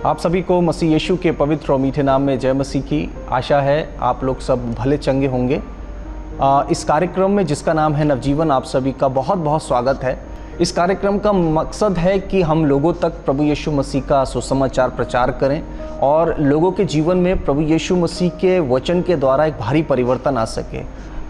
आप सभी को मसीह यीशु के पवित्र और मीठे नाम में जय मसीह की। आशा है आप लोग सब भले चंगे होंगे। इस कार्यक्रम में जिसका नाम है नवजीवन, आप सभी का बहुत बहुत स्वागत है। इस कार्यक्रम का मकसद है कि हम लोगों तक प्रभु यीशु मसीह का सुसमाचार प्रचार करें और लोगों के जीवन में प्रभु यीशु मसीह के वचन के द्वारा एक भारी परिवर्तन आ सके।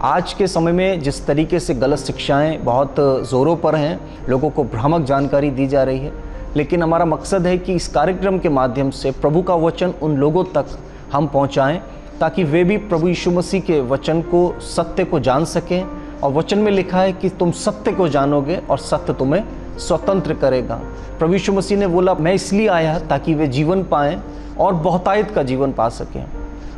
आज के समय में जिस तरीके से गलत शिक्षाएं बहुत ज़ोरों पर हैं, लोगों को भ्रामक जानकारी दी जा रही है, लेकिन हमारा मकसद है कि इस कार्यक्रम के माध्यम से प्रभु का वचन उन लोगों तक हम पहुंचाएं ताकि वे भी प्रभु यीशु मसीह के वचन को, सत्य को जान सकें। और वचन में लिखा है कि तुम सत्य को जानोगे और सत्य तुम्हें स्वतंत्र करेगा। प्रभु यीशु मसीह ने बोला, मैं इसलिए आया ताकि वे जीवन पाएं और बहुतायत का जीवन पा सकें,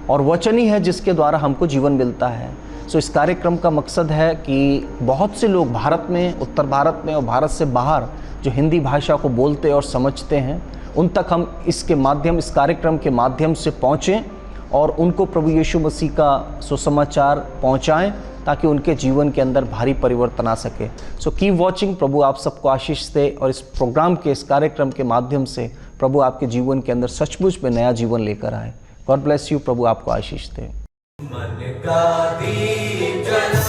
और वचन ही है जिसके द्वारा हमको जीवन मिलता है। सो इस कार्यक्रम का मकसद है कि बहुत से लोग भारत में, उत्तर भारत में और भारत से बाहर जो हिंदी भाषा को बोलते और समझते हैं, उन तक हम इस कार्यक्रम के माध्यम से पहुँचें और उनको प्रभु यीशु मसीह का सुसमाचार पहुँचाएँ ताकि उनके जीवन के अंदर भारी परिवर्तन आ सके। So keep watching. प्रभु आप सबको आशीष दे और इस प्रोग्राम के, इस कार्यक्रम के माध्यम से प्रभु आपके जीवन के अंदर सचमुच में नया जीवन लेकर आए। God bless you. प्रभु आपको आशीष दे। मन का दीप जला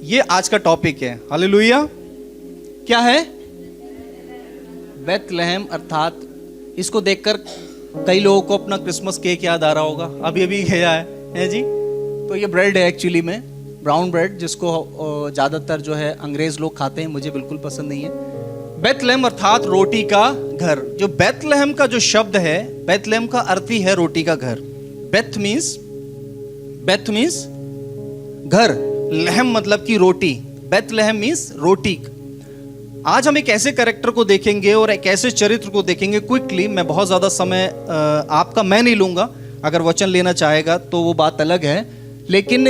ये आज का टॉपिक है। हालेलुया। क्या है? बेथलेहम, अर्थात इसको देखकर कई लोगों को अपना क्रिसमस केक याद आ रहा होगा। अभी अभी गया है जी। तो ये ब्रेड है एक्चुअली में, ब्राउन ब्रेड, जिसको ज़्यादातर जो है अंग्रेज लोग खाते हैं। मुझे बिल्कुल पसंद नहीं है। बेथलेहम अर्थात रोटी का घर। जो बेथलेहम का जो शब्द है, बेथलेहम का अर्थ ही है रोटी का घर। बेथ मीन्स घर, लहम मतलब की रोटी। बेथलेहम मीन्स रोटी। आज हम एक ऐसे कैरेक्टर को देखेंगे और एक ऐसे चरित्र को देखेंगे क्विकली। मैं बहुत ज़्यादा समय आपका मैं नहीं लूँगा। अगर वचन लेना चाहेगा तो वो बात अलग है, लेकिन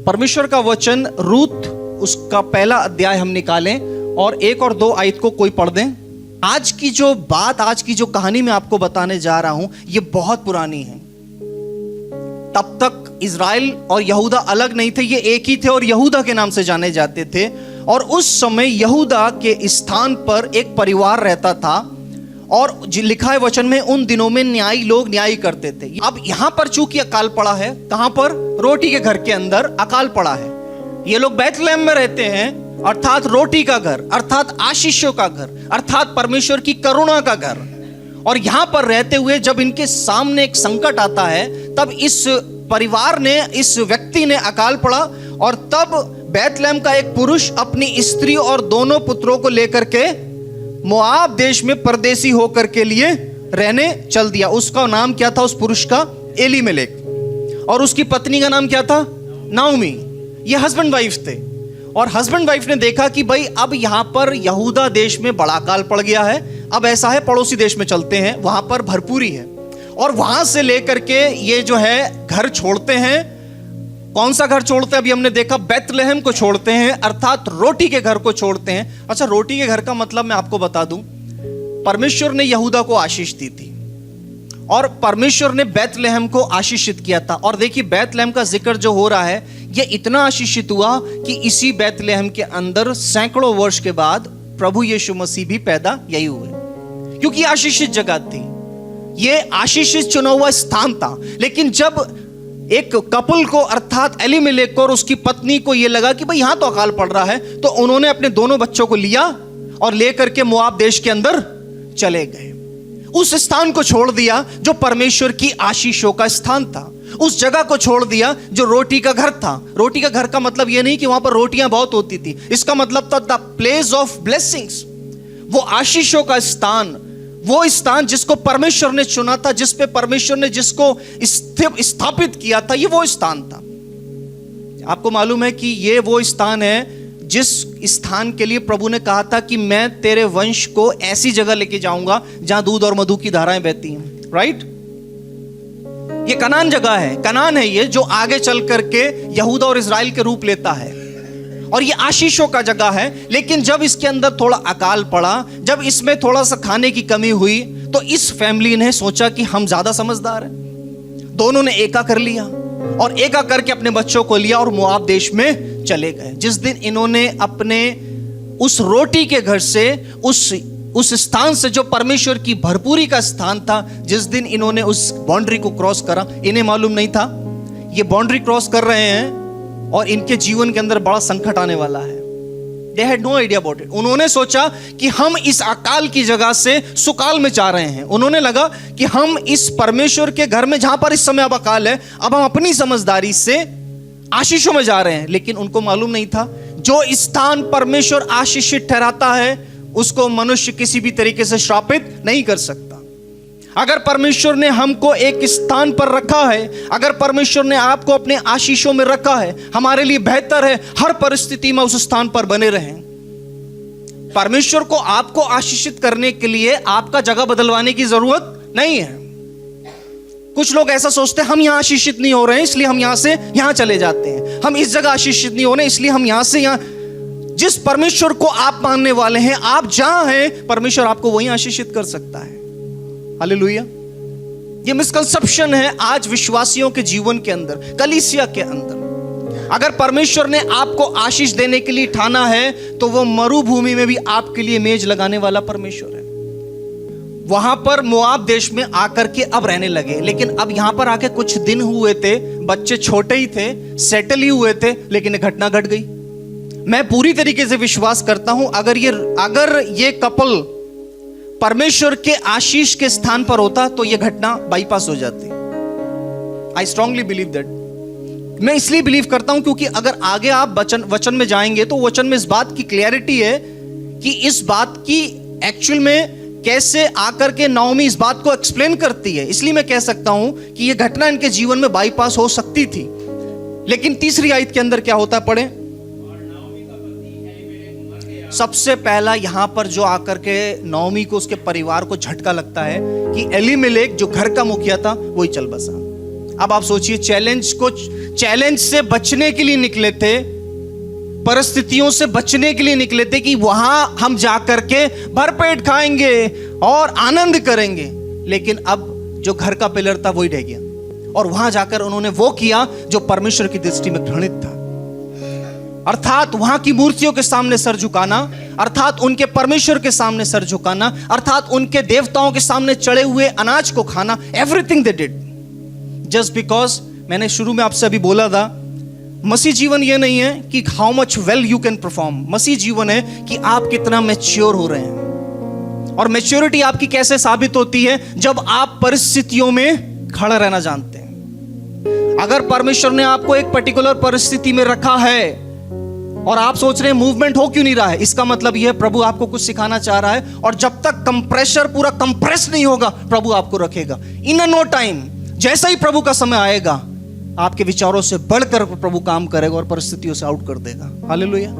परमेश्वर का वचन रूत, उसका पहला अध्याय हम निकालें और 1 और 2 आयत को कोई पढ़ दें। आज की जो बात, आज की जो कहानी मैं आपको बताने जा रहा हूं, ये बहुत पुरानी है। तब तक इज़राइल और यहूदा अलग नहीं थे, ये एक ही थे और यहूदा के नाम से जाने जाते थे। और उस समय यहूदा के स्थान पर एक परिवार रहता था और लिखा है वचन में, उन दिनों में न्यायी लोग न्याय करते थे। अब यहां पर चूंकि अकाल पड़ा है, कहां पर? रोटी के घर के अंदर अकाल पड़ा है। ये लोग बेथलेहम में रहते हैं, अर्थात रोटी का घर, अर्थात आशीषों का घर, अर्थात परमेश्वर की करुणा का घर। और यहां पर रहते हुए जब इनके सामने एक संकट आता है, तब इस परिवार ने, इस व्यक्ति ने अकाल पड़ा, और तब बेथलेहम का एक पुरुष अपनी स्त्री और दोनों पुत्रों को लेकर के मोआब देश में परदेसी होकर के लिए रहने चल दिया। उसका नाम क्या था उस पुरुष का? एलीमेलेक। और उसकी पत्नी का नाम क्या था? नाओमी। ये हस्बैंड वाइफ थे। और हस्बैंड वाइफ ने देखा कि भाई अब यहां पर यहूदा देश में बड़ा अकाल पड़ गया है, अब ऐसा है पड़ोसी देश में चलते हैं, वहां पर भरपूरी है। और वहां से लेकर के ये जो है घर छोड़ते हैं। कौन सा घर छोड़ते हैं? अभी हमने देखा बेथलेहम को छोड़ते हैं, अर्थात रोटी के घर को छोड़ते हैं। अच्छा, रोटी के घर का मतलब मैं आपको बता दूं, परमेश्वर ने यहूदा को आशीष दी थी और परमेश्वर ने बेथलेहम को आशीषित किया था। और देखिए बेथलेहम का जिक्र जो हो रहा है, ये इतना आशीषित हुआ कि इसी बेथलेहम के अंदर सैकड़ों वर्ष के बाद प्रभु यीशु मसीह भी पैदा यही हुए, क्योंकि आशीषित जगह थी, ये आशीषित चुना हुआ स्थान था। लेकिन जब एक कपल को, अर्थात एलीमेलेक को और उसकी पत्नी को यह लगा कि भाई यहां तो अकाल पड़ रहा है, तो उन्होंने अपने दोनों बच्चों को लिया और लेकर के मोआब देश के अंदर चले गए। उस स्थान को छोड़ दिया जो परमेश्वर की आशीषों का स्थान था। उस जगह को छोड़ दिया जो रोटी का घर था। रोटी का घर का मतलब यह नहीं कि वहां पर रोटियां बहुत होती थी, इसका मतलब था द प्लेस ऑफ ब्लेसिंग्स, वो आशीषों का स्थान, वो स्थान जिसको परमेश्वर ने चुना था, जिस पे परमेश्वर ने जिसको स्थापित किया था, ये वो स्थान था। आपको मालूम है कि ये वो स्थान है जिस स्थान के लिए प्रभु ने कहा था कि मैं तेरे वंश को ऐसी जगह लेके जाऊंगा जहां दूध और मधु की धाराएं बहती हैं, राइट? ये कनान जगह है, कनान है ये, जो आगे चल करके यहूदा और इजराइल के रूप लेता है, और ये आशीषों का जगह है। लेकिन जब इसके अंदर थोड़ा अकाल पड़ा, जब इसमें थोड़ा सा खाने की कमी हुई, तो इस फैमिली ने सोचा कि हम ज्यादा समझदार हैं। दोनों ने एका कर लिया और एका करके अपने बच्चों को लिया और मोआब देश में चले गए। जिस दिन इन्होंने अपने उस रोटी के घर से, उस स्थान से जो परमेश्वर की भरपूरी का स्थान था, जिस दिन इन्होंने उस बाउंड्री को क्रॉस करा, इन्हें मालूम नहीं था ये बाउंड्री क्रॉस कर रहे हैं और इनके जीवन के अंदर बड़ा संकट आने वाला है। They had no idea about it. उन्होंने सोचा कि हम इस अकाल की जगह से सुकाल में जा रहे हैं। उन्होंने लगा कि हम इस परमेश्वर के घर में, जहां पर इस समय अब अकाल है, अब हम अपनी समझदारी से आशीषों में जा रहे हैं। लेकिन उनको मालूम नहीं था जो स्थान परमेश्वर आशीषित ठहराता है उसको मनुष्य किसी भी तरीके से श्रापित नहीं कर सकता। अगर परमेश्वर ने हमको एक स्थान पर रखा है, अगर परमेश्वर ने आपको अपने आशीषों में रखा है, हमारे लिए बेहतर है हर परिस्थिति में उस स्थान पर बने रहें। परमेश्वर को आपको आशीषित करने के लिए आपका जगह बदलवाने की जरूरत नहीं है। कुछ लोग ऐसा सोचते हैं हम यहां आशीषित नहीं हो रहे हैं इसलिए हम यहां से यहां चले जाते हैं, हम इस जगह आशीषित नहीं हो रहे इसलिए हम यहां से यहां। जिस परमेश्वर को आप मानने वाले हैं, आप जहां हैं, परमेश्वर आपको वहीं आशीषित कर सकता है। हालेलुया। ये मिसकंसेप्शन है आज विश्वासियों के जीवन के अंदर, कलीसिया के अंदर। अगर परमेश्वर ने आपको आशीष देने के लिए ठाना है तो वो मरुभूमि में भी आपके लिए मेज लगाने वाला परमेश्वर है। वहां पर मोआब देश में आकर के अब रहने लगे, लेकिन अब यहां पर आके कुछ दिन हुए थे, बच्चे छोटे ही थे, सेटल ही हुए थे, लेकिन एक घटना घट गई। मैं पूरी तरीके से विश्वास करता हूं अगर ये कपल परमेश्वर के आशीष के स्थान पर होता तो यह घटना बाईपास हो जाती। I strongly believe that. मैं इसलिए बिलीव करता हूं क्योंकि अगर आगे आप वचन में जाएंगे तो वचन में इस बात की क्लैरिटी है कि इस बात की एक्चुअल में कैसे आकर के नाओमी इस बात को एक्सप्लेन करती है। इसलिए मैं कह सकता हूं कि यह घटना इनके जीवन में बाईपास हो सकती थी। लेकिन तीसरी आयत के अंदर क्या होता है, पढ़े। सबसे पहला यहां पर जो आकर के नाओमी को, उसके परिवार को झटका लगता है कि एलीमेलेक जो घर का मुखिया था वही चल बसा। अब आप सोचिए, चैलेंज से बचने के लिए निकले थे, परिस्थितियों से बचने के लिए निकले थे कि वहां हम जाकर के भरपेट खाएंगे और आनंद करेंगे। लेकिन अब जो घर का पिलर था वही रह गया और वहां जाकर उन्होंने वो किया जो परमेश्वर की दृष्टि में घृणित था, अर्थात वहां की मूर्तियों के सामने सर झुकाना, अर्थात उनके परमेश्वर के सामने सर झुकाना, अर्थात उनके देवताओं के सामने चढ़े हुए अनाज को खाना। Everything they did just because, मैंने शुरू में आपसे अभी बोला था, मसीह जीवन ये नहीं है कि how much well you can perform. मसीह जीवन है कि आप कितना मैच्योर हो रहे हैं। और मैच्योरिटी आपकी कैसे साबित होती है? जब आप परिस्थितियों में खड़ा रहना जानते हैं। अगर परमेश्वर ने आपको एक पर्टिकुलर परिस्थिति में रखा है और आप सोच रहे हैं मूवमेंट हो क्यों नहीं रहा है, इसका मतलब यह है प्रभु आपको कुछ सिखाना चाह रहा है। और जब तक कंप्रेशर पूरा कंप्रेस नहीं होगा, प्रभु आपको रखेगा। इन अ नो टाइम, जैसा ही प्रभु का समय आएगा, आपके विचारों से बढ़कर प्रभु काम करेगा और परिस्थितियों से आउट कर देगा। Hallelujah.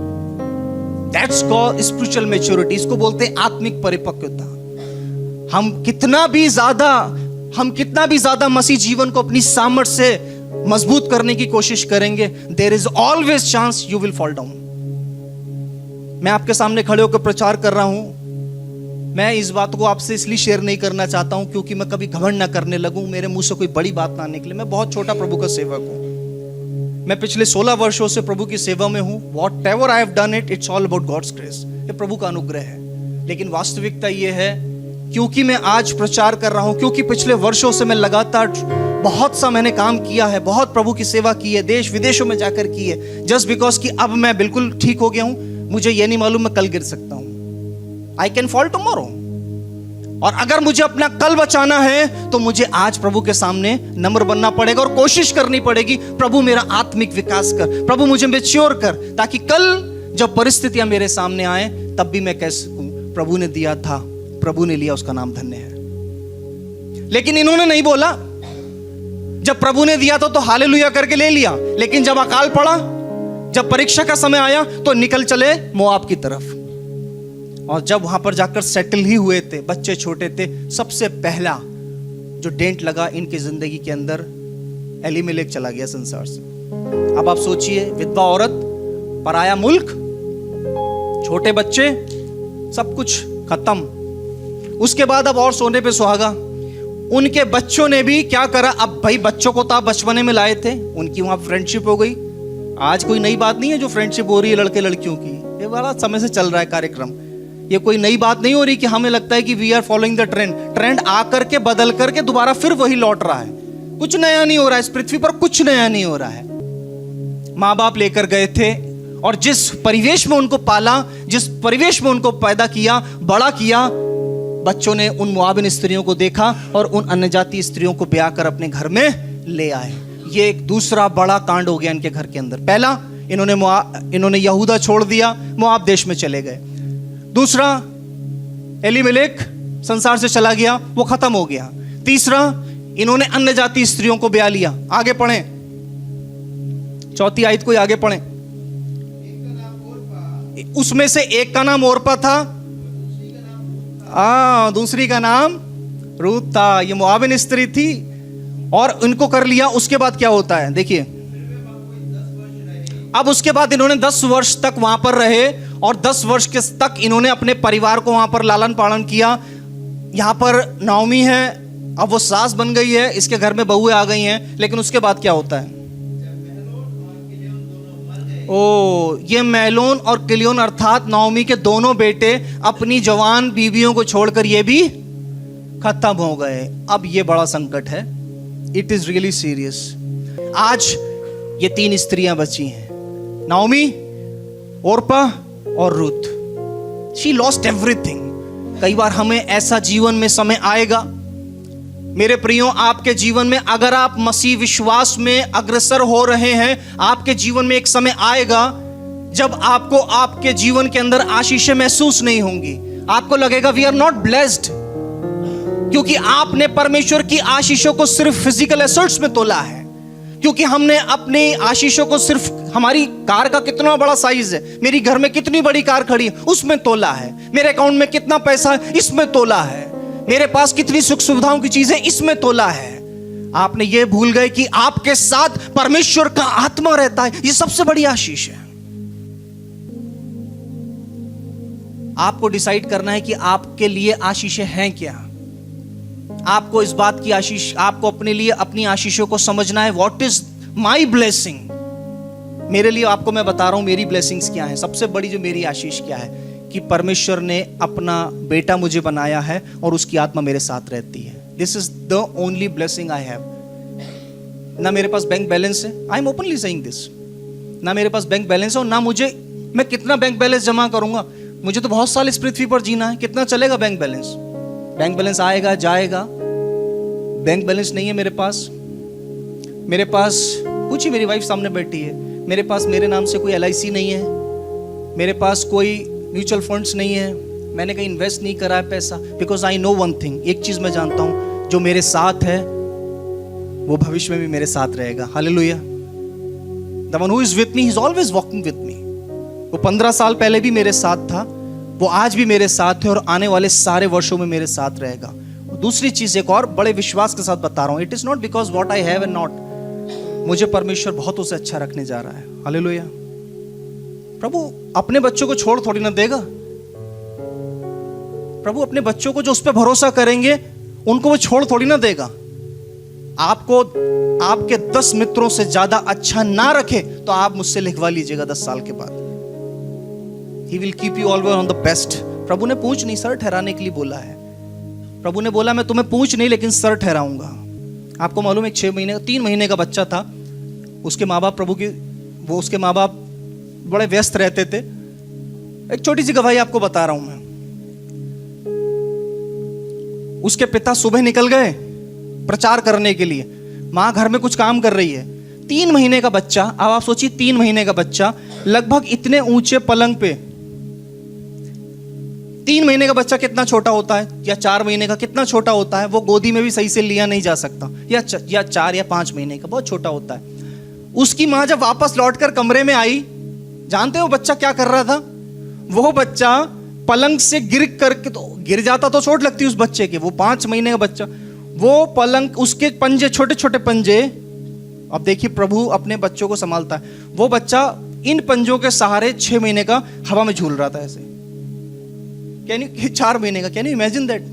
That's called spiritual maturity. इसको बोलते हैं आत्मिक परिपक्वता। हम कितना भी ज्यादा मसीह जीवन को अपनी सामर्थ्य से मजबूत करने की कोशिश करेंगे, there is always chance you will fall down. मैं आपके सामने खड़े होकर प्रचार कर रहा हूं। मैं इस बात को आपसे इसलिए शेयर नहीं करना चाहता हूं क्योंकि मैं कभी घमंड ना करने लगूं, मेरे मुंह से कोई बड़ी बात ना निकले। मैं बहुत छोटा प्रभु का सेवक हूं। मैं पिछले 16 वर्षों से प्रभु की सेवा में हूं। What ever I have done it's all about God's grace. ये प्रभु का अनुग्रह है। लेकिन वास्तविकता ये है, क्योंकि मैं आज प्रचार कर रहा हूं, क्योंकि पिछले वर्षों से मैं लगातार बहुत सा मैंने काम किया है, बहुत प्रभु की सेवा की है, देश विदेशों में जाकर की है, जस्ट बिकॉज कि अब मैं बिल्कुल ठीक हो गया हूं। मुझे ये नहीं मालूम मैं कल गिर सकता हूं। I can fall tomorrow. और अगर मुझे अपना कल बचाना है तो मुझे आज प्रभु के सामने नम्र बनना पड़ेगा और कोशिश करनी पड़ेगी, प्रभु मेरा आत्मिक विकास कर, प्रभु मुझे मैच्योर कर, ताकि कल जब परिस्थितियां मेरे सामने आए तब भी मैं कह सकूं प्रभु ने दिया था, प्रभु ने लिया, उसका नाम धन्य है। लेकिन इन्होंने नहीं बोला, जब प्रभु ने दिया था तो हालेलुया करके ले लिया, लेकिन जब अकाल पड़ा, जब परीक्षा का समय आया तो निकल चले मोआब की तरफ। और जब वहां पर जाकर सेटल ही हुए थे, बच्चे छोटे थे, सबसे पहला जो डेंट लगा इनकी जिंदगी के अंदर, एलीमेलेक चला गया संसार से। अब आप सोचिए, विधवा औरत, पराया मुल्क, छोटे बच्चे, सब कुछ खत्म। उसके बाद अब और सोने पे सुहागा। उनके बच्चों ने भी क्या करा, अब भाई बच्चों को तो आप बचपने में लाए थे, उनकी वहां फ्रेंडशिप हो गई। आज कोई नई बात नहीं है जो फ्रेंडशिप हो रही है लड़के लड़कियों की, ये बड़ा समय से चल रहा है कार्यक्रम। ये कोई नई बात नहीं हो रही कि हमें लगता है कि we are following the trend. Trend आकर के बदल करके दोबारा फिर वही लौट रहा है। कुछ नया नहीं हो रहा है, इस पृथ्वी पर कुछ नया नहीं हो रहा है। माँ बाप लेकर गए थे और जिस परिवेश में उनको पाला, जिस परिवेश में उनको पैदा किया, बड़ा किया, बच्चों ने उन मुआबिन स्त्रियों को देखा और उन अन्यजातीय स्त्रियों को ब्याह कर अपने घर में ले आए। ये एक दूसरा बड़ा कांड हो गया इनके घर के अंदर। पहला, इन्होंने यहूदा छोड़ दिया, मोआब देश में चले गए। दूसरा, एलीमेलेक संसार से चला गया, वो खत्म हो गया। तीसरा, इन्होंने अन्य जाति स्त्रियों को ब्याह लिया। आगे पढ़ें, चौथी आयत को आगे पढ़ें। उसमें से एक का नाम ओरपा था, दूसरी का नाम रूत था। ये मोआबिन स्त्री थी और इनको कर लिया। उसके बाद क्या होता है देखिए, अब उसके बाद इन्होंने 10 वर्ष तक वहां पर रहे और 10 वर्ष के तक इन्होंने अपने परिवार को वहां पर लालन पालन किया। यहां पर नाओमी है, अब वो सास बन गई है, इसके घर में बहुएं आ गई हैं। लेकिन उसके बाद क्या होता है, ये महलोन और किलियोन अर्थात नाओमी के दोनों बेटे अपनी जवान बीवियों को छोड़कर ये भी खत्म हो गए। अब ये बड़ा संकट है, इट इज रियली सीरियस। आज ये 3 स्त्रियां बची हैं, नाओमी, ओरपा और रूथ। She lost everything. कई बार हमें ऐसा जीवन में समय आएगा, मेरे प्रियो, आपके जीवन में अगर आप मसीह विश्वास में अग्रसर हो रहे हैं, आपके जीवन में एक समय आएगा जब आपको आपके जीवन के अंदर आशीषें महसूस नहीं होंगी। आपको लगेगा वी आर नॉट ब्लेस्ड, क्योंकि आपने परमेश्वर की आशीषों को सिर्फ फिजिकल एसेट्स में तोला है। क्योंकि हमने अपनी आशीषों को सिर्फ हमारी कार का कितना बड़ा साइज है, मेरी घर में कितनी बड़ी कार खड़ी है, उसमें तोला है। मेरे अकाउंट में कितना पैसा है, इसमें तोला है। मेरे पास कितनी सुख सुविधाओं की चीजें, इसमें तोला है। आपने ये भूल गए कि आपके साथ परमेश्वर का आत्मा रहता है। ये सबसे बड़ी आशीष है। आपको डिसाइड करना है कि आपके लिए आशीषें हैं क्या। आपको इस बात की आशीष, आपको अपने लिए अपनी आशीषों को समझना है। व्हाट इज माई ब्लेसिंग, मेरे लिए आपको मैं बता रहा हूं मेरी ब्लेसिंग्स क्या है। सबसे बड़ी जो मेरी आशीष क्या है कि परमेश्वर ने अपना बेटा मुझे बनाया है और उसकी आत्मा मेरे साथ रहती है। This is the only blessing I have. ना मेरे पास बैंक बैलेंस है, I am openly saying this. ना मेरे पास बैंक बैलेंस है और ना मैं कितना बैंक बैलेंस जमा करूंगा। मुझे तो बहुत साल इस पृथ्वी पर जीना है, कितना चलेगा बैंक बैलेंस। बैंक बैलेंस आएगा जाएगा। बैंक बैलेंस नहीं है मेरे पास। मेरे पास पूछिए, मेरी वाइफ सामने बैठी है, मेरे पास मेरे नाम से कोई LIC नहीं है, मेरे पास कोई म्यूचुअल फंड्स नहीं है, मैंने कहीं इन्वेस्ट नहीं करा है पैसा। Because I know one thing, एक चीज मैं जानता हूं, जो मेरे साथ है वो भविष्य में भी मेरे साथ रहेगा। Hallelujah. The one who is with me, he is always walking with me. वो 15 साल पहले भी मेरे साथ था, वो आज भी मेरे साथ है और आने वाले सारे वर्षों में मेरे साथ रहेगा। दूसरी चीज एक और बड़े विश्वास के साथ बता रहा हूं, it is not because what I have and not, मुझे परमेश्वर बहुत उसे अच्छा रखने जा रहा है। हालेलुया। प्रभु अपने बच्चों को छोड़ थोड़ी ना देगा। प्रभु अपने बच्चों को जो उस पर भरोसा करेंगे उनको वो छोड़ थोड़ी ना देगा। आपको आपके 10 मित्रों से ज्यादा अच्छा ना रखे तो आप मुझसे लिखवा लीजिएगा 10 साल के बाद। He will keep you always on the best। प्रभु ने पूंछ नहीं सर ठहराने के लिए बोला है। प्रभु ने बोला मैं तुम्हें पूंछ नहीं लेकिन सर ठहराऊंगा। आपको मालूम है 3 महीने का बच्चा था, उसके माँ बाप उसके माँ बाप बड़े व्यस्त रहते थे। एक छोटी सी गवाही आपको बता रहा हूं मैं। उसके पिता सुबह निकल गए प्रचार करने के लिए, माँ घर में कुछ काम कर रही है। 3 महीने का बच्चा, अब आप सोचिए 3 महीने का बच्चा लगभग इतने ऊंचे पलंग पे, 3 महीने का बच्चा कितना छोटा होता है, या 4 महीने का कितना छोटा होता है, वो गोदी में भी सही से लिया नहीं जा सकता, या 4 या 5 महीने का, बहुत छोटा होता है। उसकी माँ जब वापस लौटकर कमरे में आई, जानते हो बच्चा क्या कर रहा था? वो बच्चा पलंग से गिर करके, तो गिर जाता तो चोट लगती उस बच्चे के, वो 5 महीने का बच्चा, वो पलंग, उसके पंजे, छोटे छोटे पंजे, अब देखिए प्रभु अपने बच्चों को संभालता है। वो बच्चा इन पंजों के सहारे 6 महीने का हवा में झूल रहा था ऐसे, कैन यू, 4 महीने का, कैन यू इमेजिन दैट?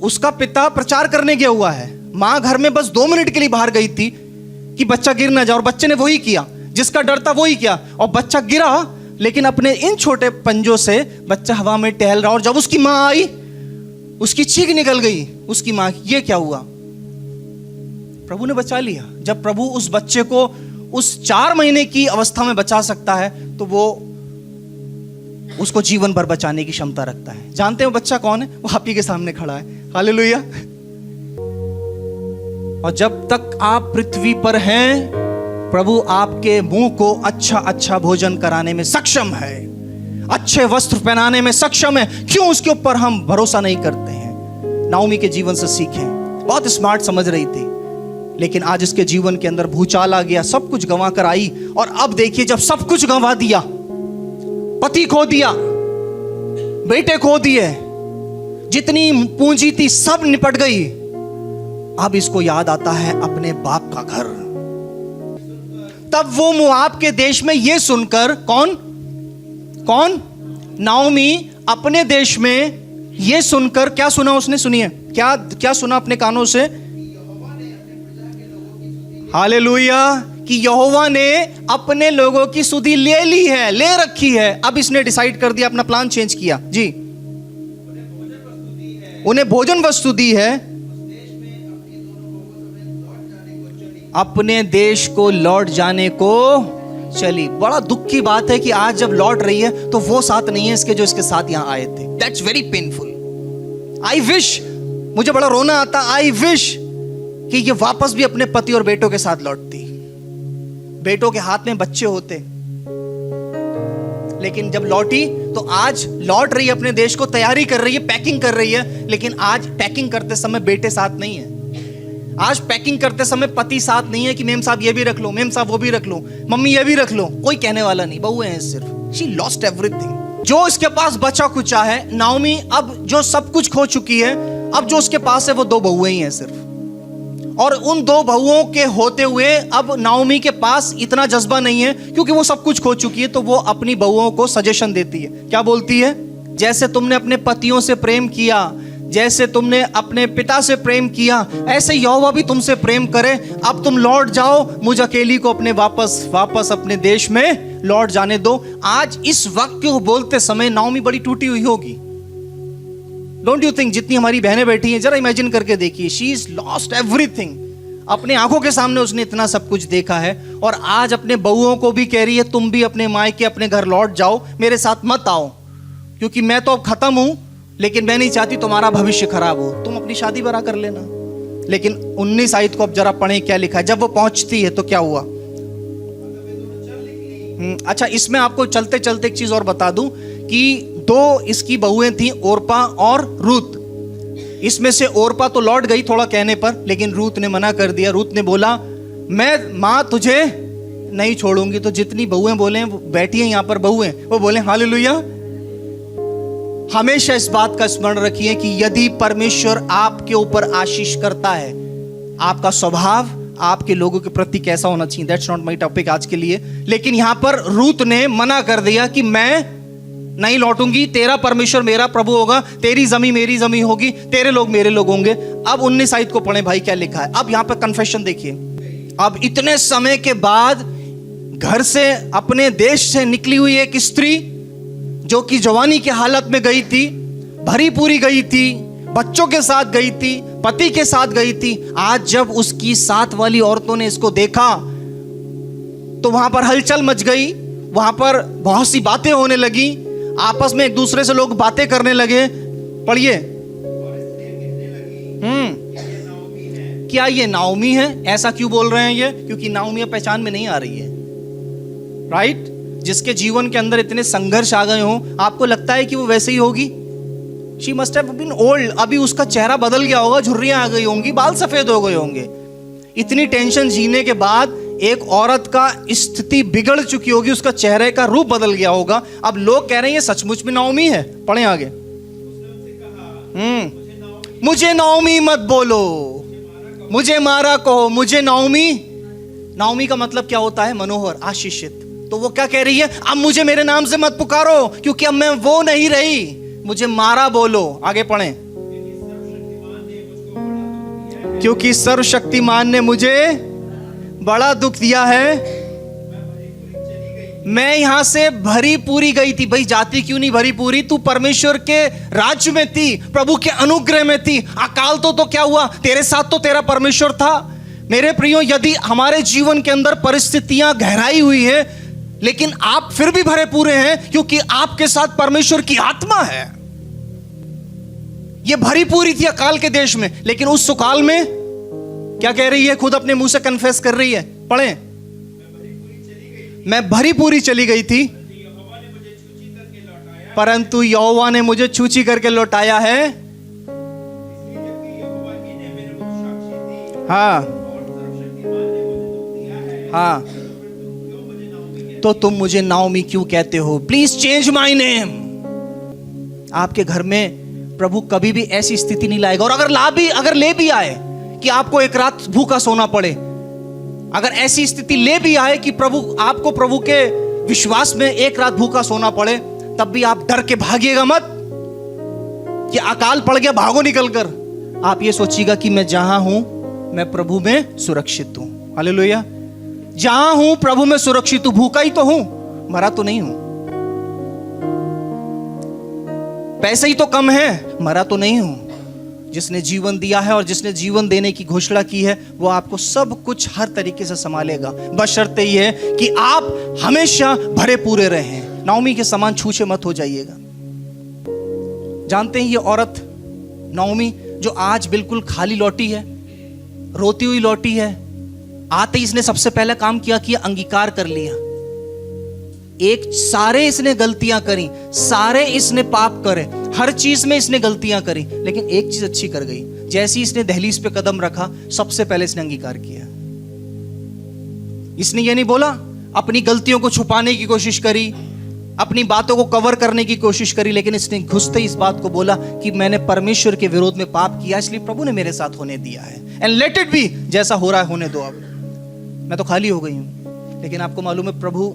उसका पिता प्रचार करने गया हुआ है, मां घर में बस 2 मिनट के लिए बाहर गई थी कि बच्चा गिर ना जाए, और बच्चे ने वही किया, जिसका डर था वही किया, और बच्चा गिरा, लेकिन अपने इन छोटे पंजों से बच्चा हवा में टहल रहा। और जब उसकी मां आई, उसकी चीख निकल गई, उसकी मां, ये क्या हुआ? प्रभु ने बचा लिया। जब प्रभु उस बच्चे को उस 4 महीने की अवस्था में बचा सकता है, तो वो उसको जीवन भर बचाने की क्षमता रखता है। जानते हो बच्चा कौन है? वो आप ही के सामने खड़ा है। हालेलुया। और जब तक आप पृथ्वी पर हैं, प्रभु आपके मुंह को अच्छा अच्छा भोजन कराने में सक्षम है, अच्छे वस्त्र पहनाने में सक्षम है। क्यों उसके ऊपर हम भरोसा नहीं करते हैं? नाओमी के जीवन से सीखें। बहुत स्मार्ट समझ रही थी, लेकिन आज इसके जीवन के अंदर भूचाल आ गया, सब कुछ गंवा कर आई। और अब देखिए, जब सब कुछ गंवा दिया, पति खो दिया, बेटे खो दिए, जितनी पूंजी थी सब निपट गई, अब इसको याद आता है अपने बाप का घर। तब वो मोआब के देश में ये सुनकर, कौन नाओमी अपने देश में ये सुनकर, क्या सुना उसने? सुनिए क्या सुना अपने कानों से? हालेलुया, कि यहोवा ने अपने लोगों की सुधि ले ली है, ले रखी है। अब इसने डिसाइड कर दिया, अपना प्लान चेंज किया जी। उन्हें भोजन वस्तु दी है, अपने देश को लौट जाने को चली। बड़ा दुख की बात है कि आज जब लौट रही है तो वो साथ नहीं है इसके जो इसके साथ यहां आए थे। That's very painful. I wish, मुझे बड़ा रोना आता, आई विश कि ये वापस भी अपने पति और बेटों के साथ लौटती, बेटों के हाथ में बच्चे होते। लेकिन जब लौटी तो आज लौट रही है अपने देश को, तैयारी कर रही है, पैकिंग कर रही है, लेकिन आज पैकिंग करते समय बेटे साथ नहीं है। आज पैकिंग करते समय पति साथ नहीं है कि मेम साहब ये भी रख लो, मेम साहब वो भी रख लो, मम्मी ये भी रख लो, कोई कहने वाला नहीं, बहुएं हैं सिर्फ। She lost everything. जो इसके पास बचा कुचा है, नाओमी अब जो सब कुछ खो चुकी है, अब जो उसके पास है वो 2 बहुएं ही हैं सिर्फ। और उन 2 बहुओं के होते हुए अब नाओमी के पास इतना जज्बा नहीं है, क्योंकि वो सब कुछ खो चुकी है। तो वो अपनी बहुओं को सजेशन देती है। क्या बोलती है? जैसे तुमने अपने पतियों से प्रेम किया, जैसे तुमने अपने पिता से प्रेम किया, ऐसे यहोवा भी तुमसे प्रेम करे। अब तुम लौट जाओ, मुझ अकेली को अपने वापस अपने देश में लौट जाने दो। आज इस वाक्य को बोलते समय नाओमी बड़ी टूटी हुई होगी। Don't you think? जितनी हमारी बहनें बैठी हैं, जरा इमेजिन करके देखिए, शी इज लॉस्ट एवरीथिंग। अपने आंखों के सामने उसने इतना सब कुछ देखा है, और आज अपने बहुओं को भी कह रही है, तुम भी अपने मायके अपने घर लौट जाओ, मेरे साथ मत आओ, क्योंकि मैं तो अब खत्म हूं, लेकिन मैं नहीं चाहती तुम्हारा भविष्य खराब हो, तुम अपनी शादी बरा कर लेना। लेकिन 19 आयत को अब जरा पढ़ें, क्या लिखा है। जब वो पहुंचती है तो क्या हुआ? अच्छा, इसमें आपको चलते चलते एक चीज और बता दूं कि 2 इसकी बहुएं थी, ओरपा और रूत। इसमें से ओरपा तो लौट गई थोड़ा कहने पर, लेकिन रूत ने मना कर दिया। रूत ने बोला, मैं मां तुझे नहीं छोड़ूंगी। तो जितनी बहुएं बोले, बैठी हैं यहां पर बहुएं, वो बोले हालेलुया। हमेशा इस बात का स्मरण रखिए कि यदि परमेश्वर आपके ऊपर आशीष करता है, आपका स्वभाव आपके लोगों के प्रति कैसा होना चाहिए, दैट्स नॉट माय टॉपिक आज के लिए। लेकिन यहां पर रूत ने मना कर दिया कि मैं नहीं लौटूंगी, तेरा परमेश्वर मेरा प्रभु होगा, तेरी जमीन मेरी जमीन होगी, तेरे लोग मेरे लोग होंगे। अब 19 आयत को पढ़ें भाई, क्या लिखा है। अब यहां पर कन्फेशन देखिए। अब इतने समय के बाद घर से, अपने देश से निकली हुई एक स्त्री जो कि जवानी की हालत में गई थी, भरी पूरी गई थी, बच्चों के साथ गई थी, पति के साथ गई थी, आज जब उसकी साथ वाली औरतों ने इसको देखा तो वहां पर हलचल मच गई। वहां पर बहुत सी बातें होने लगी, आपस में एक दूसरे से लोग बातें करने लगे। पढ़िए, क्या ये नाओमी है? ऐसा क्यों बोल रहे हैं ये? क्योंकि नाओमी अब पहचान में नहीं आ रही है, राइट? जिसके जीवन के अंदर इतने संघर्ष आ गए हों, आपको लगता है कि वो वैसे ही होगी? She must have been old. अभी उसका चेहरा बदल गया होगा, झुर्रियां आ गई होंगी, बाल सफेद हो गए होंगे। इतनी टेंशन जीने के बाद एक औरत का स्थिति बिगड़ चुकी होगी, उसका चेहरे का रूप बदल गया होगा। अब लोग कह रहे हैं ये सचमुच में नाओमी है। पढ़ें आगे। मुझे नाओमी मत बोलो, मुझे मारा कहो, मुझे नाओमी। नाओमी का मतलब क्या होता है? मनोहर, आशीषित। तो वो क्या कह रही है? अब मुझे मेरे नाम से मत पुकारो, क्योंकि अब मैं वो नहीं रही, मुझे मारा बोलो। आगे पढ़ें। क्योंकि सर्वशक्तिमान ने मुझे बड़ा दुख दिया है, मैं यहां से भरी पूरी गई थी। भाई जाति क्यों नहीं भरी पूरी? तू परमेश्वर के राज्य में थी, प्रभु के अनुग्रह में थी। अकाल तो क्या हुआ? तेरे साथ तो तेरा परमेश्वर था। मेरे प्रियो, यदि हमारे जीवन के अंदर परिस्थितियां गहराई हुई है, लेकिन आप फिर भी भरे पूरे हैं, क्योंकि आपके साथ परमेश्वर की आत्मा है। ये भरी पूरी थी अकाल के देश में, लेकिन उस सुकाल में क्या कह रही है? खुद अपने मुंह से कन्फेस कर रही है। पढ़ें। मैं भरी पूरी चली गई थी, परंतु यहोवा ने मुझे छूछी करके लौटाया है। हाँ हाँ, तो तुम मुझे नाओमी क्यों कहते हो? Please change my name. आपके घर में प्रभु कभी भी ऐसी स्थिति नहीं लाएगा। और अगर ले भी आए कि आपको एक रात भूखा सोना पड़े, अगर ऐसी स्थिति ले भी आए कि आपको प्रभु के विश्वास में एक रात भूखा सोना पड़े, तब भी आप डर के भागिएगा मत कि अकाल पड़ गया, भागो निकलकर। आप ये सोचिएगा कि मैं जहां हूं, मैं प्रभु में सुरक्षित हूं। हालेलुया। जहां हूं प्रभु में सुरक्षित हूं। भूखा ही तो हूं, मरा तो नहीं हूं। पैसे ही तो कम है, मरा तो नहीं हूं। जिसने जीवन दिया है और जिसने जीवन देने की घोषणा की है, वो आपको सब कुछ हर तरीके से संभालेगा। बशर्ते ये है कि आप हमेशा भरे पूरे रहें। नाओमी के समान छूछे मत हो जाइएगा। जानते हैं ये औरत नाओमी, जो आज बिल्कुल खाली लौटी है, रोती हुई लौटी है, आते ही इसने सबसे पहला काम किया कि अंगीकार कर लिया। सारे इसने गलतियां करी, सारे इसने पाप करे, हर चीज में इसने गलतियां करी, लेकिन एक चीज अच्छी कर गई। जैसे ही इसने दहलीज पे कदम रखा, सबसे पहले इसने अंगीकार किया। इसने ये नहीं बोला, अपनी गलतियों को छुपाने की कोशिश करी, अपनी बातों को कवर करने की कोशिश करी, लेकिन इसने घुसते ही इस बात को बोला कि मैंने परमेश्वर के विरोध में पाप किया, इसलिए प्रभु ने मेरे साथ होने दिया है। एंड लेट इट बी, जैसा हो रहा है होने दो। अब मैं तो खाली हो गई हूं, लेकिन आपको मालूम है प्रभु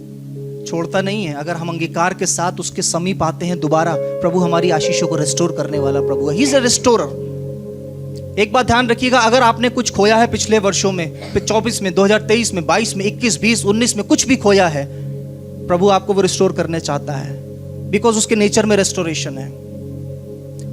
छोड़ता नहीं है। अगर हम अंगीकार के साथ उसके समीप आते हैं दोबारा, प्रभु हमारी आशीषों को रिस्टोर करने वाला प्रभु है। He is a restorer. एक बात ध्यान रखिएगा, अगर आपने कुछ खोया है पिछले वर्षों में, 24 में, 2023 में, 22 में, 21, 20, 19 में कुछ भी खोया है, प्रभु आपको वो रिस्टोर करने चाहता है। बिकॉज उसके नेचर में रेस्टोरेशन है,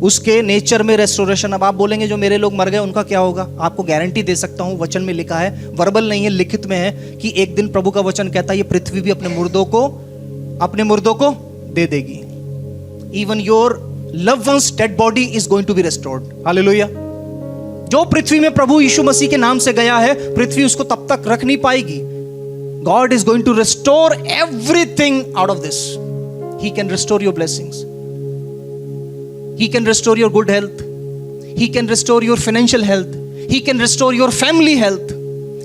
उसके नेचर में रेस्टोरेशन। अब आप बोलेंगे जो मेरे लोग मर गए उनका क्या होगा? आपको गारंटी दे सकता हूं, वचन में लिखा है, वर्बल नहीं है, लिखित में है, कि एक दिन प्रभु का वचन कहता है ये पृथ्वी भी अपने मुर्दों को दे देगी। Even your loved ones dead body is going to be restored. Hallelujah. जो पृथ्वी में प्रभु यीशु मसीह के नाम से गया है, पृथ्वी उसको तब तक रख नहीं पाएगी। God is going to restore everything out of this. He can restore your blessings, He can restore your good health. He can restore your financial health. He can restore your family health.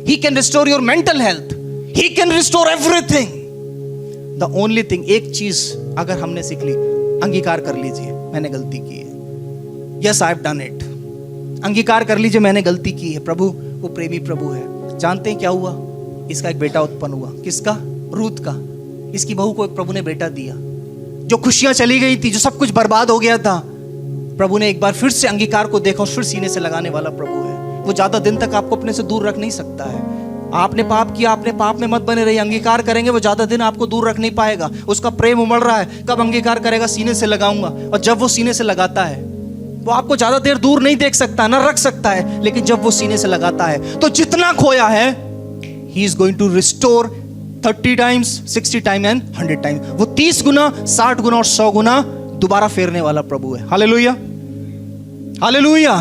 He can restore your mental health. He can restore everything. The only thing, एक चीज अगर हमने सीख ली, अंगीकार कर लीजिए मैंने गलती की है। Yes, I have done it. अंगीकार कर लीजिए मैंने गलती की है। प्रभु वो प्रेमी प्रभु है। जानते हैं क्या हुआ? इसका एक बेटा उत्पन्न हुआ। किसका? रूत का। इसकी बहू को एक प्रभु ने बेटा दिया। जो खुशियां चली गई थी, जो सब कुछ बर्बाद हो गया था, प्रभु ने एक बार फिर से अंगीकार को देखा और फिर सीने से लगाने वाला प्रभु है। वो ज्यादा दिन तक आपको अपने से दूर रख नहीं सकता है। आपने पाप किया, आपने पाप में मत बने रहिए। अंगीकार करेंगे, वो ज्यादा दिन आपको दूर रख नहीं पाएगा। उसका प्रेम उमड़ रहा है, कब अंगीकार करेगा? सीने से लगाऊंगा। और जब वो सीने से लगाता है, वो आपको ज्यादा देर दूर नहीं देख सकता, ना रख सकता है, लेकिन जब वो सीने से लगाता है, तो जितना खोया है, he is going to restore 30 times, 60 time and 100 time. वो 30 गुना, 60 गुना और 100 गुना दोबारा फेरने वाला प्रभु है। Hallelujah, hallelujah.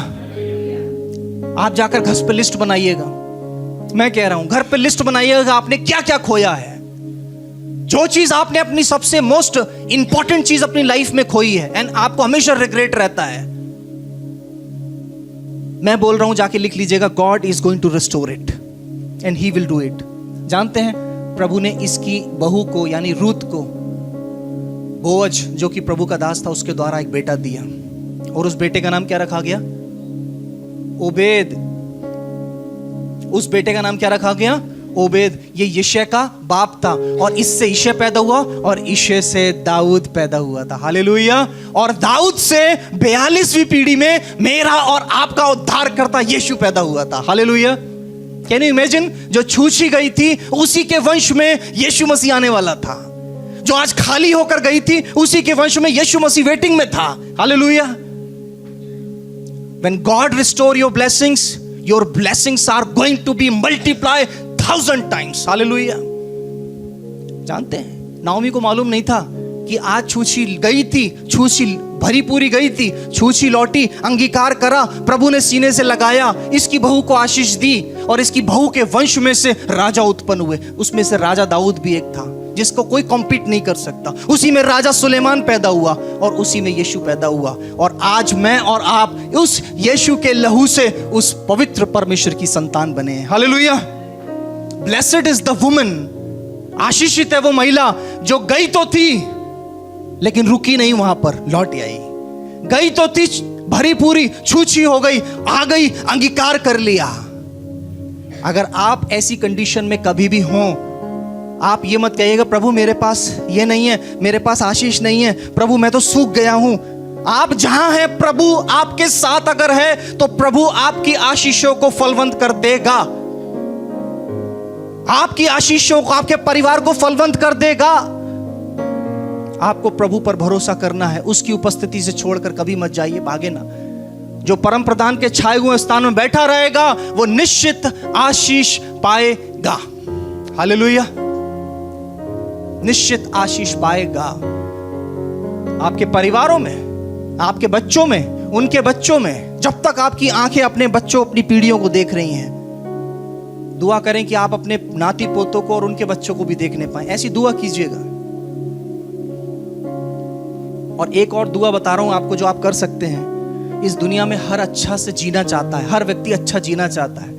आप जाकर घर पे लिस्ट बनाइएगा। मैं कह रहा हूं घर पे लिस्ट बनाइएगा आपने क्या क्या खोया है। जो चीज आपने अपनी सबसे मोस्ट इंपॉर्टेंट चीज अपनी लाइफ में खोई है एंड आपको हमेशा रिग्रेट रहता है, मैं बोल रहा हूं जाके लिख लीजिएगा, God is going to restore it and he will do it. जानते हैं प्रभु ने इसकी बहू को यानी रूत को बोअज जो कि प्रभु का दास था उसके द्वारा एक बेटा दिया और उस बेटे का नाम क्या रखा गया? ओबेद। उस बेटे का नाम क्या रखा गया? ओबेद। ये यिशै का बाप था और इससे यिशै पैदा हुआ और यिशै से दाऊद पैदा हुआ था। हालेलुया। और दाऊद से 42वीं पीढ़ी में मेरा और आपका उद्धारकर्ता यीशु पैदा हुआ था। हालेलुया। Can you imagine? जो छूछी गई थी उसी के वंश में यीशु मसीह आने वाला था। जो आज खाली होकर गई थी उसी के वंश में यीशु मसीह वेटिंग में था। Hallelujah. When God restore your blessings are going to be multiplied 1,000 times. Hallelujah. जानते हैं नाओमी को मालूम नहीं था कि आज छूछी गई थी, छूछी भरी पूरी गई थी, छूछी लौटी, अंगीकार करा, प्रभु ने सीने से लगाया, इसकी बहू को आशीष दी और इसकी बहू के वंश में से राजा उत्पन्न हुए। उसमें से राजा दाऊद भी एक था जिसको कोई कॉम्पीट नहीं कर सकता। उसी में राजा सुलेमान पैदा हुआ और उसी में यीशु पैदा हुआ। और आज मैं और आप उस यीशु के लहू से उस पवित्र परमेश्वर की संतान बने हैं। Hallelujah. Blessed is the woman, आशीषित है वो महिला जो गई तो थी लेकिन रुकी नहीं, वहां पर लौट आई। गई तो थी भरी पूरी, छूछी हो गई, आ गई, अंगीकार कर लिया। अगर आप ऐसी कंडीशन में कभी भी हों, आप ये मत कहिएगा प्रभु मेरे पास ये नहीं है, मेरे पास आशीष नहीं है, प्रभु मैं तो सूख गया हूं। आप जहां हैं प्रभु आपके साथ अगर है तो प्रभु आपकी आशीषों को फलवंत कर देगा। आपकी आशीषों को, आपके परिवार को फलवंत कर देगा। आपको प्रभु पर भरोसा करना है, उसकी उपस्थिति से छोड़कर कभी मत जाइए, भागे ना। जो परम प्रधान के छाए हुए स्थान में बैठा रहेगा वो निश्चित आशीष पाएगा। हालेलुया। निश्चित आशीष पाएगा। आपके परिवारों में, आपके बच्चों में, उनके बच्चों में। जब तक आपकी आंखें अपने बच्चों, अपनी पीढ़ियों को देख रही हैं, दुआ करें कि आप अपने नाती पोतों को और उनके बच्चों को भी देखने पाएं। ऐसी दुआ कीजिएगा। और एक और दुआ बता रहा हूं आपको जो आप कर सकते हैं। इस दुनिया में हर अच्छा से जीना चाहता है, हर व्यक्ति अच्छा जीना चाहता है,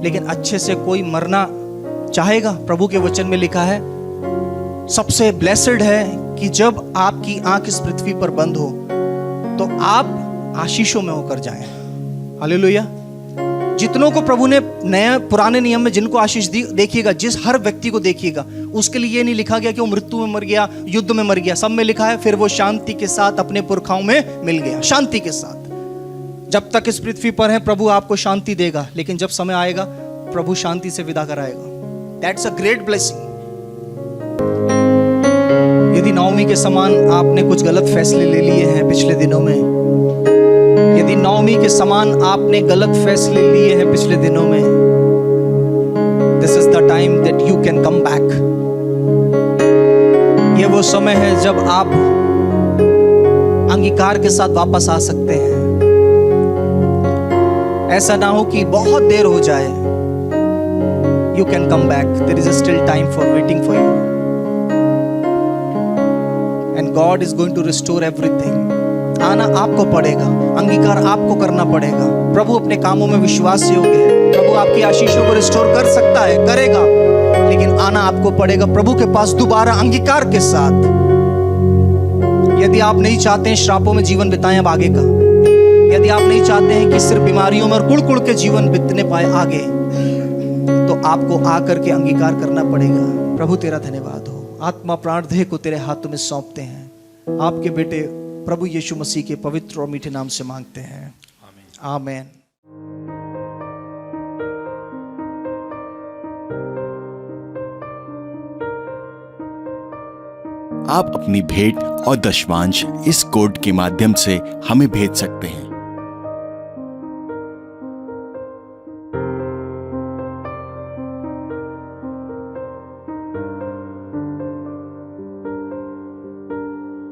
लेकिन अच्छे से कोई मरना चाहेगा? प्रभु के वचन में लिखा है सबसे ब्लेस्ड है कि जब आपकी आंख इस पृथ्वी पर बंद हो तो आप आशीषों में होकर जाएं। हालेलुया। जितनों को प्रभु ने नए पुराने नियम में जिनको आशीष दी, देखिएगा जिस हर व्यक्ति को देखिएगा उसके लिए ये नहीं लिखा गया कि वो मृत्यु में मर गया, युद्ध में मर गया। सब में लिखा है फिर वो शांति के साथ अपने पुरखाओं में मिल गया। शांति के साथ। जब तक इस पृथ्वी पर है प्रभु आपको शांति देगा, लेकिन जब समय आएगा प्रभु शांति से विदा कराएगा। That's a great blessing. यदि नाओमी के समान आपने कुछ गलत फैसले ले लिए हैं पिछले दिनों में, यदि नाओमी के समान आपने गलत फैसले लिए हैं पिछले दिनों में, this is the time that you can come back. ये वो समय है जब आप अंगीकार के साथ वापस आ सकते हैं। ऐसा ना हो कि बहुत देर हो जाए। You can come back. There is still time for waiting for you and God is going to restore everything. आना आपको पड़ेगा, अंगीकार आपको करना पड़ेगा। प्रभु अपने कामों में विश्वास योग्य है। प्रभु आपकी आशीषों को रिस्टोर कर सकता है, करेगा, लेकिन आना आपको पड़ेगा प्रभु के पास दोबारा अंगीकार के साथ। यदि आप नहीं चाहते हैं श्रापों में जीवन बिताएं अब आगे का, यदि आप नहीं चाहते हैं कि सिर्फ बीमारियों में और कुड़ के जीवन बीतने पाए आगे, तो आपको आकर के अंगीकार करना पड़ेगा। प्रभु तेरा धन्यवाद हो। आत्मा प्राण देह को तेरे हाथों में सौंपते हैं। आपके बेटे प्रभु यीशु मसीह के पवित्र और मीठे नाम से मांगते हैं, आमीन। आप अपनी भेंट और दशमांश इस कोड के माध्यम से हमें भेज सकते हैं।